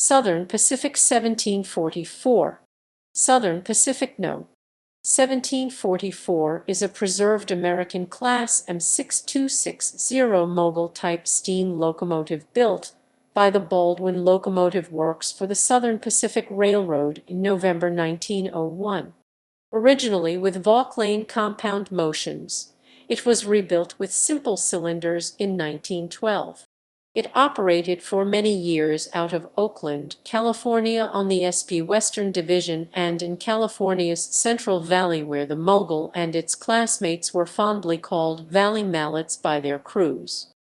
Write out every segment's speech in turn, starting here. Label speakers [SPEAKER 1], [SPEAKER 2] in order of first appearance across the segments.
[SPEAKER 1] Southern Pacific 1744. Southern Pacific No. 1744 is a preserved American Class M6260 Mogul-type steam locomotive built by the Baldwin Locomotive Works for the Southern Pacific Railroad in November 1901. Originally with Vauquelin compound motions, it was rebuilt with simple cylinders in 1912. It operated for many years out of Oakland, California on the SP Western Division and in California's Central Valley, where the Mogul and its classmates were fondly called Valley Mallets by their crews.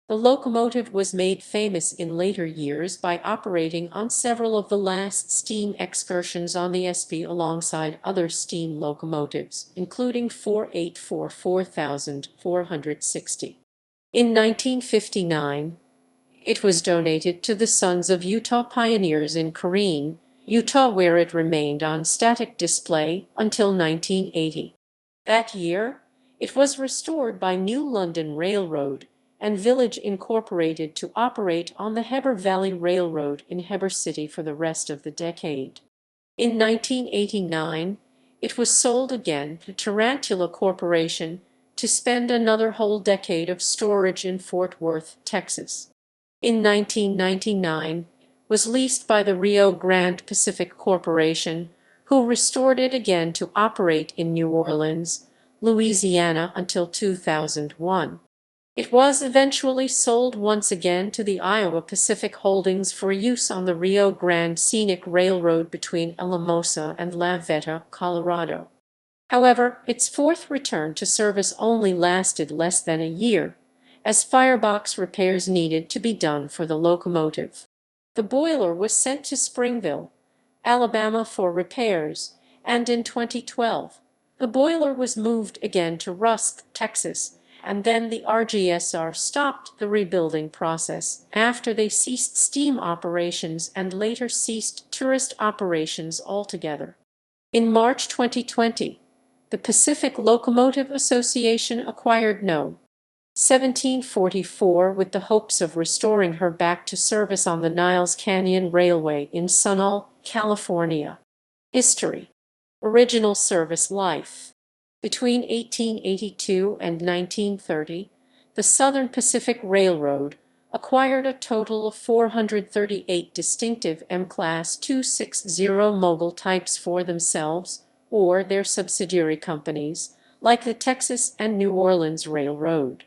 [SPEAKER 1] The locomotive was made famous in later years by operating on several of the last steam excursions on the SP alongside other steam locomotives, including 484 4460. In 1959, it was donated to the Sons of Utah Pioneers in Corrine, Utah, where it remained on static display until 1980. That year, it was restored by New London Railroad and Village Incorporated to operate on the Heber Valley Railroad in Heber City for the rest of the decade. In 1989, it was sold again to Tarantula Corporation to spend another whole decade of storage in Fort Worth, Texas. In 1999, was leased by the Rio Grande Pacific Corporation, who restored it again to operate in New Orleans, Louisiana until 2001. It was eventually sold once again to the Iowa Pacific Holdings for use on the Rio Grande Scenic Railroad between Alamosa and La Veta, Colorado. However, its fourth return to service only lasted less than a year, as firebox repairs needed to be done for the locomotive. The boiler was sent to Springville, Alabama for repairs, and in 2012, the boiler was moved again to Rusk, Texas, and then the RGSR stopped the rebuilding process after they ceased steam operations and later ceased tourist operations altogether. In March 2020, the Pacific Locomotive Association acquired No. 1744 with the hopes of restoring her back to service on the Niles Canyon Railway in Sunol, California. History. Original service life. Between 1882 and 1930, the Southern Pacific Railroad acquired a total of 438 distinctive M-Class 260 Mogul types for themselves or their subsidiary companies, like the Texas and New Orleans Railroad.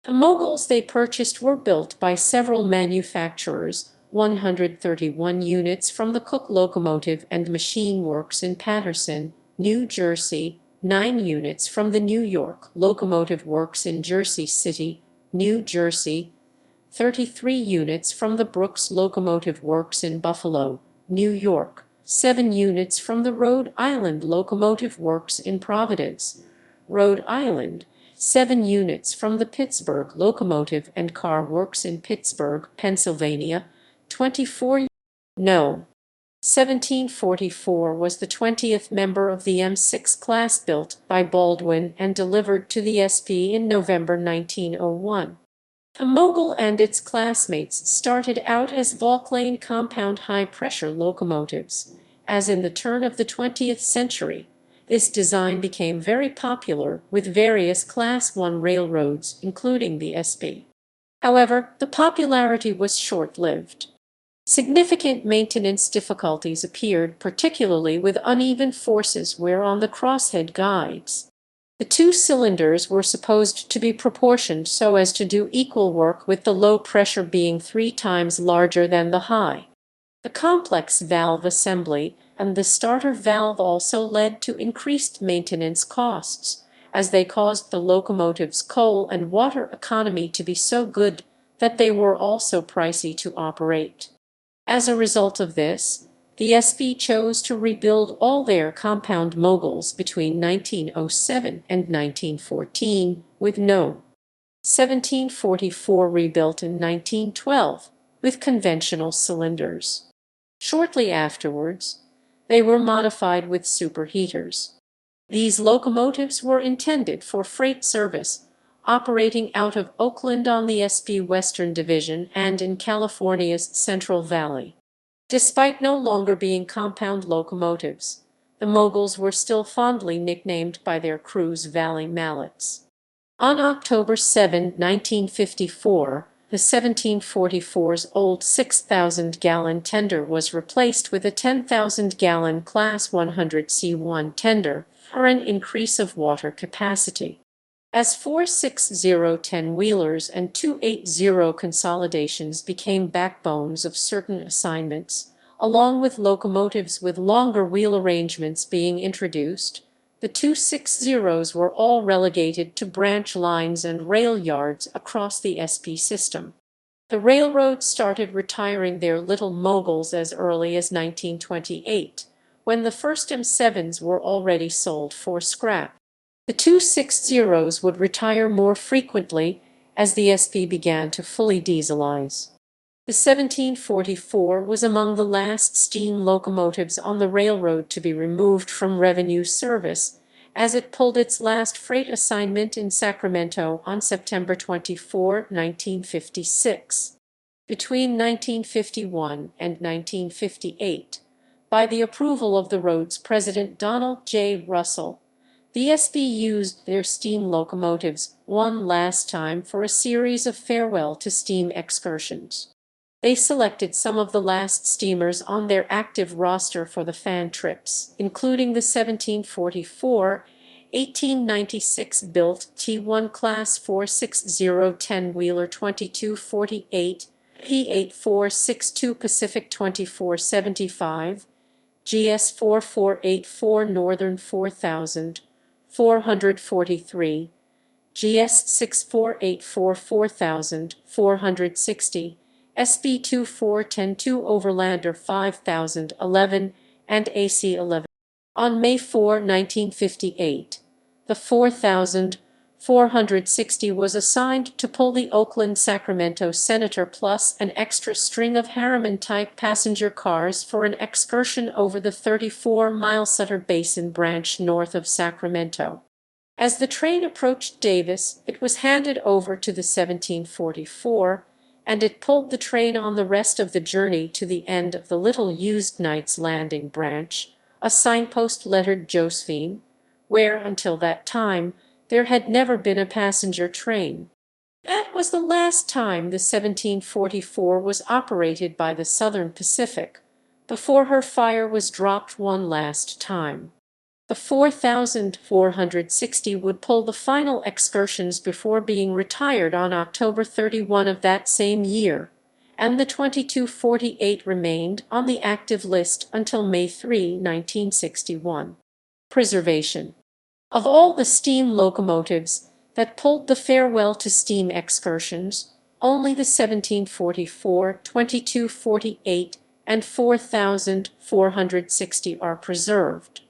[SPEAKER 1] The Moguls they purchased were built by several manufacturers, 131 units from the Cook Locomotive and Machine Works in Paterson, New Jersey, 9 units from the New York Locomotive Works in Jersey City, New Jersey, 33 units from the Brooks Locomotive Works in Buffalo, New York, 7 units from the Rhode Island Locomotive Works in Providence, Rhode Island, 7 units from the Pittsburgh Locomotive and Car Works in Pittsburgh, Pennsylvania, 24. No. 1744 was the 20th member of the M6 class built by Baldwin and delivered to the SP in November 1901. The Mogul and its classmates started out as Vauquelin compound high-pressure locomotives. As in the turn of the 20th century, this design became very popular with various Class I railroads, including the SP. However, the popularity was short-lived. Significant maintenance difficulties appeared, particularly with uneven forces wear on the crosshead guides. The two cylinders were supposed to be proportioned so as to do equal work, with the low pressure being 3 times larger than the high. The complex valve assembly and the starter valve also led to increased maintenance costs, as they caused the locomotive's coal and water economy to be so good that they were also pricey to operate. As a result of this, the SP chose to rebuild all their compound Moguls between 1907 and 1914, with No. 1744 rebuilt in 1912 with conventional cylinders. Shortly afterwards, they were modified with superheaters. These locomotives were intended for freight service, operating out of Oakland on the SP Western Division and in California's Central Valley. Despite no longer being compound locomotives, the moguls were still fondly nicknamed by their crews Valley Mallets. On October 7, 1954, the 1744's old 6,000-gallon tender was replaced with a 10,000-gallon Class 100C1 tender for an increase of water capacity. As 460 10-wheelers and 280 consolidations became backbones of certain assignments, along with locomotives with longer wheel arrangements being introduced, the 260s were all relegated to branch lines and rail yards across the SP system. The railroads started retiring their little moguls as early as 1928, when the first M7s were already sold for scrap. The 260s would retire more frequently as the SP began to fully dieselize. The 1744 was among the last steam locomotives on the railroad to be removed from revenue service, as it pulled its last freight assignment in Sacramento on September 24, 1956. Between 1951 and 1958, by the approval of the road's president Donald J. Russell, the SP used their steam locomotives one last time for a series of farewell to steam excursions. They selected some of the last steamers on their active roster for the fan trips, including the 1744, 1896 built T1 Class 460 10-wheeler 2248, P8462 Pacific 2475, GS 4484 Northern 4000, 443, GS 6484 4000, 460, SB 24102 Overlander 5011, and AC 11. On May 4, 1958, the 4460 was assigned to pull the Oakland-Sacramento Senator plus an extra string of Harriman-type passenger cars for an excursion over the 34-mile Sutter Basin branch north of Sacramento. As the train approached Davis, it was handed over to the 1744, and it pulled the train on the rest of the journey to the end of the little-used Knight's Landing branch, a signpost lettered Josephine, where, until that time, there had never been a passenger train. That was the last time the 1744 was operated by the Southern Pacific, before her fire was dropped one last time. The 4460 would pull the final excursions before being retired on October 31 of that same year, and the 2248 remained on the active list until May 3, 1961. Preservation. Of all the steam locomotives that pulled the farewell to steam excursions, only the 1744, 2248, and 4460 are preserved.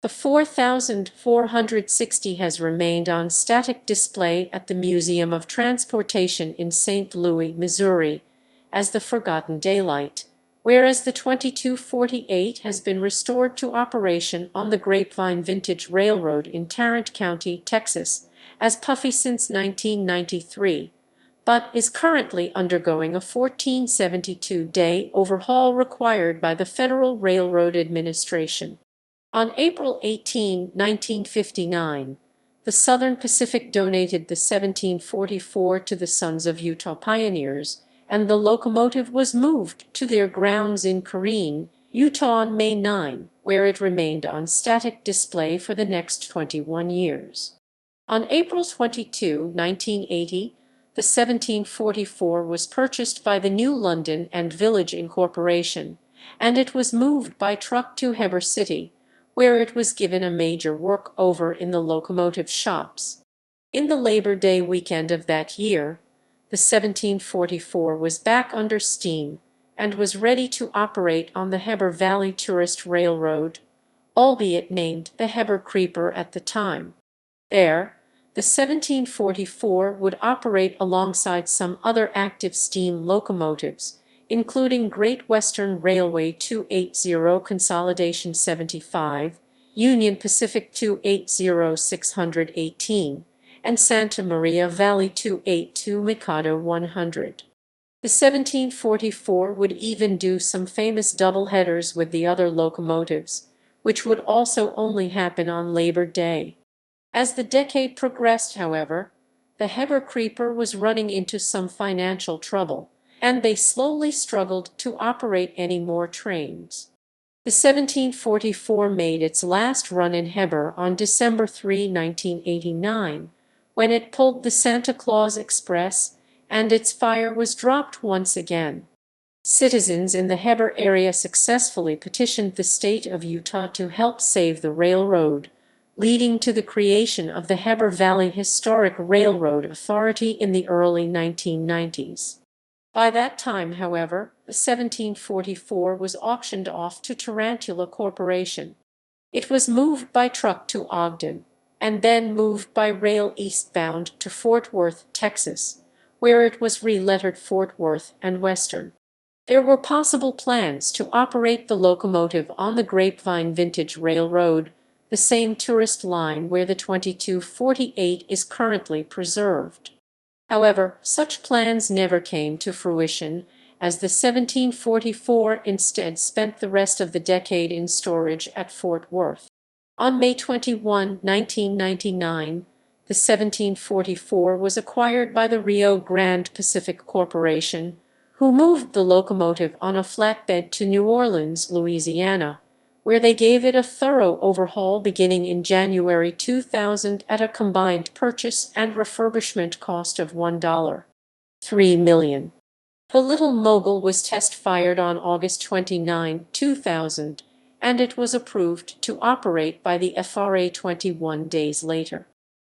[SPEAKER 1] The 4460 has remained on static display at the Museum of Transportation in St. Louis, Missouri, as the Forgotten Daylight, whereas the 2248 has been restored to operation on the Grapevine Vintage Railroad in Tarrant County, Texas, as Puffy since 1993, but is currently undergoing a 1472-day overhaul required by the Federal Railroad Administration. On April 18, 1959, the Southern Pacific donated the 1744 to the Sons of Utah Pioneers, and the locomotive was moved to their grounds in Corrine, Utah on May 9, where it remained on static display for the next 21 years. On April 22, 1980, the 1744 was purchased by the New London and Village Incorporation, and it was moved by truck to Heber City, where it was given a major work-over in the locomotive shops. In the Labor Day weekend of that year, the 1744 was back under steam and was ready to operate on the Heber Valley Tourist Railroad, albeit named the Heber Creeper at the time. There, the 1744 would operate alongside some other active steam locomotives, including Great Western Railway 280 Consolidation 75, Union Pacific 280 618, and Santa Maria Valley 282 Mikado 100. The 1744 would even do some famous double-headers with the other locomotives, which would also only happen on Labor Day. As the decade progressed, however, the Heber Creeper was running into some financial trouble, and they slowly struggled to operate any more trains. The 1744 made its last run in Heber on December 3, 1989, when it pulled the Santa Claus Express, and its fire was dropped once again. Citizens in the Heber area successfully petitioned the state of Utah to help save the railroad, leading to the creation of the Heber Valley Historic Railroad Authority in the early 1990s. By that time, however, the 1744 was auctioned off to Tarantula Corporation. It was moved by truck to Ogden, and then moved by rail eastbound to Fort Worth, Texas, where it was relettered Fort Worth and Western. There were possible plans to operate the locomotive on the Grapevine Vintage Railroad, the same tourist line where the 2248 is currently preserved. However, such plans never came to fruition, as the 1744 instead spent the rest of the decade in storage at Fort Worth. On May 21, 1999, the 1744 was acquired by the Rio Grande Pacific Corporation, who moved the locomotive on a flatbed to New Orleans, Louisiana, where they gave it a thorough overhaul beginning in January 2000 at a combined purchase and refurbishment cost of $1.3 million. The Little Mogul was test-fired on August 29, 2000, and it was approved to operate by the FRA 21 days later.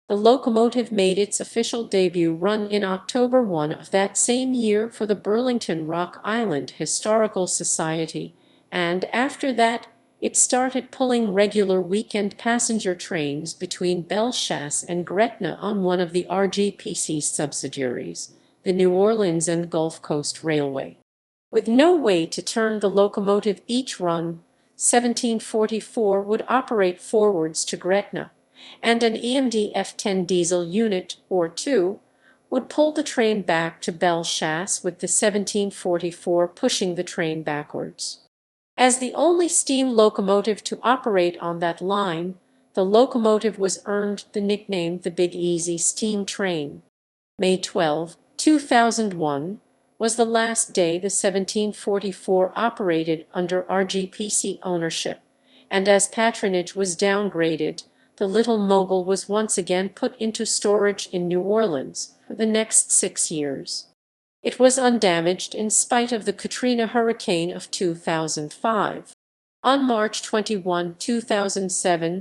[SPEAKER 1] The locomotive made its official debut run in October 1 of that same year for the Burlington Rock Island Historical Society, and after that, it started pulling regular weekend passenger trains between Bellechasse and Gretna on one of the RGPC's subsidiaries, the New Orleans and Gulf Coast Railway. With no way to turn the locomotive each run, 1744 would operate forwards to Gretna, and an EMD F10 diesel unit, or two, would pull the train back to Bellechasse with the 1744 pushing the train backwards. As the only steam locomotive to operate on that line, the locomotive was earned the nickname the Big Easy Steam Train. May 12, 2001 was the last day the 1744 operated under RGPC ownership, and as patronage was downgraded, the Little Mogul was once again put into storage in New Orleans for the next 6 years. It was undamaged in spite of the Katrina hurricane of 2005. On March 21, 2007,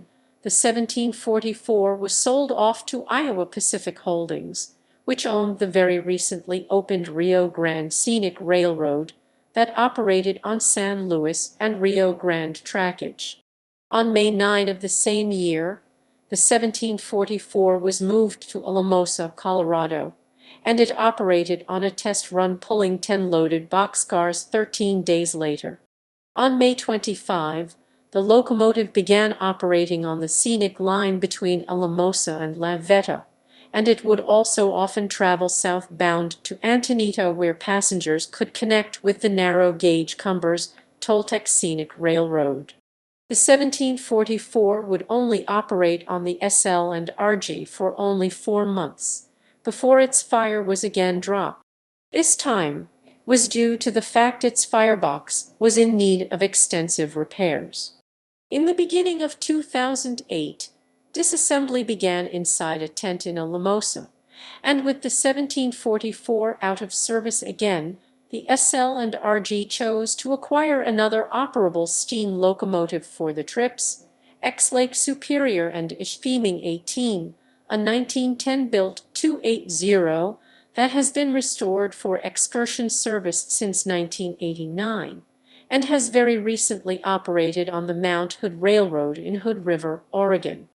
[SPEAKER 1] the 1744 was sold off to Iowa Pacific Holdings, which owned the very recently opened Rio Grande Scenic Railroad that operated on San Luis and Rio Grande trackage. On May 9 of the same year, the 1744 was moved to Alamosa, Colorado, and it operated on a test run pulling 10 loaded boxcars 13 days later. On May 25, the locomotive began operating on the scenic line between Alamosa and La Veta, and it would also often travel southbound to Antonito, where passengers could connect with the narrow-gauge Cumbers Toltec Scenic Railroad. The 1744 would only operate on the SL and RG for only 4 months, before its fire was again dropped. This time was due to the fact its firebox was in need of extensive repairs. In the beginning of 2008, disassembly began inside a tent in Alamosa, and with the 1744 out of service again, the SL and RG chose to acquire another operable steam locomotive for the trips, X-Lake Superior and Ishpeming 18, a 1910-built 280 that has been restored for excursion service since 1989, and has very recently operated on the Mount Hood Railroad in Hood River, Oregon.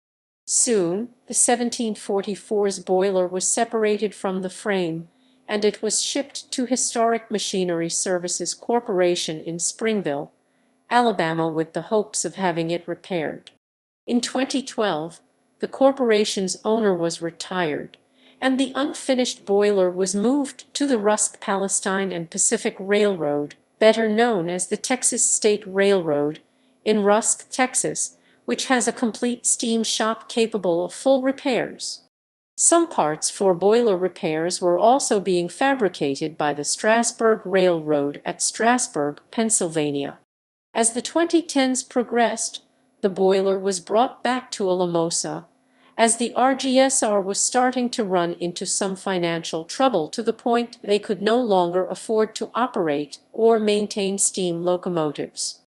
[SPEAKER 1] Soon, the 1744's boiler was separated from the frame, and it was shipped to Historic Machinery Services Corporation in Springville, Alabama, with the hopes of having it repaired. In 2012, the corporation's owner was retired, and the unfinished boiler was moved to the Rusk Palestine and Pacific Railroad, better known as the Texas State Railroad, in Rusk, Texas, which has a complete steam shop capable of full repairs. Some parts for boiler repairs were also being fabricated by the Strasburg Railroad at Strasburg, Pennsylvania. As the 2010s progressed, the boiler was brought back to Alamosa, as the RGSR was starting to run into some financial trouble to the point they could no longer afford to operate or maintain steam locomotives.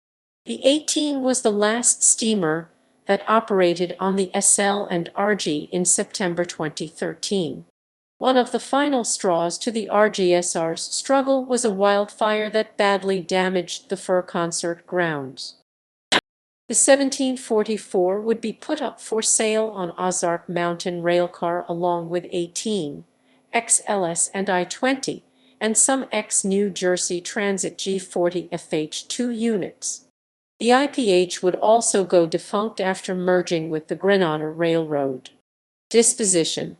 [SPEAKER 1] The 18 was the last steamer that operated on the SL and RG in September 2013. One of the final straws to the RGSR's struggle was a wildfire that badly damaged the Fur Concert grounds. The 1744 would be put up for sale on Ozark Mountain Railcar along with 18, XLS and I-20, and some ex-New Jersey Transit G40 FH2 units. The IPH would also go defunct after merging with the Grenada Railroad. Disposition.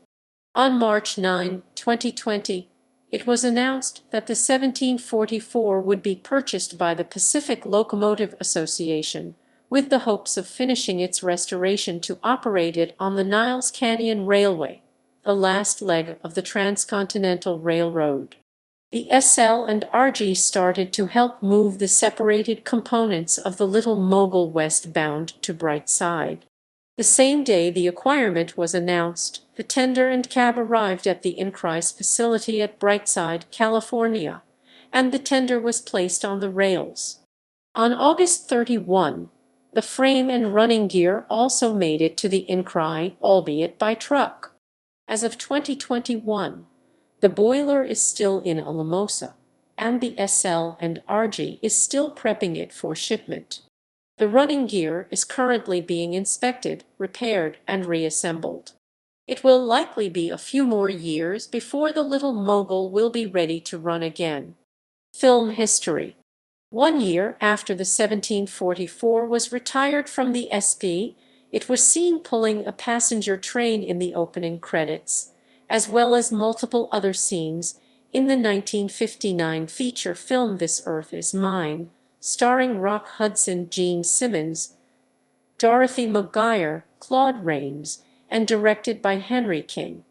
[SPEAKER 1] On March 9, 2020, it was announced that the 1744 would be purchased by the Pacific Locomotive Association, with the hopes of finishing its restoration to operate it on the Niles Canyon Railway, the last leg of the Transcontinental Railroad. The SL and RG started to help move the separated components of the Little Mogul westbound to Brightside. The same day the acquirement was announced, the tender and cab arrived at the Incrise facility at Brightside, California, and the tender was placed on the rails. On August 31, the frame and running gear also made it to the Incry, albeit by truck. As of 2021, the boiler is still in Alamosa, and the SL and RG is still prepping it for shipment. The running gear is currently being inspected, repaired, and reassembled. It will likely be a few more years before the Little Mogul will be ready to run again. Film history. 1 year after the 1744 was retired from the SP, it was seen pulling a passenger train in the opening credits, as well as multiple other scenes in the 1959 feature film This Earth Is Mine, starring Rock Hudson, Gene Simmons, Dorothy McGuire, Claude Rains, and directed by Henry King.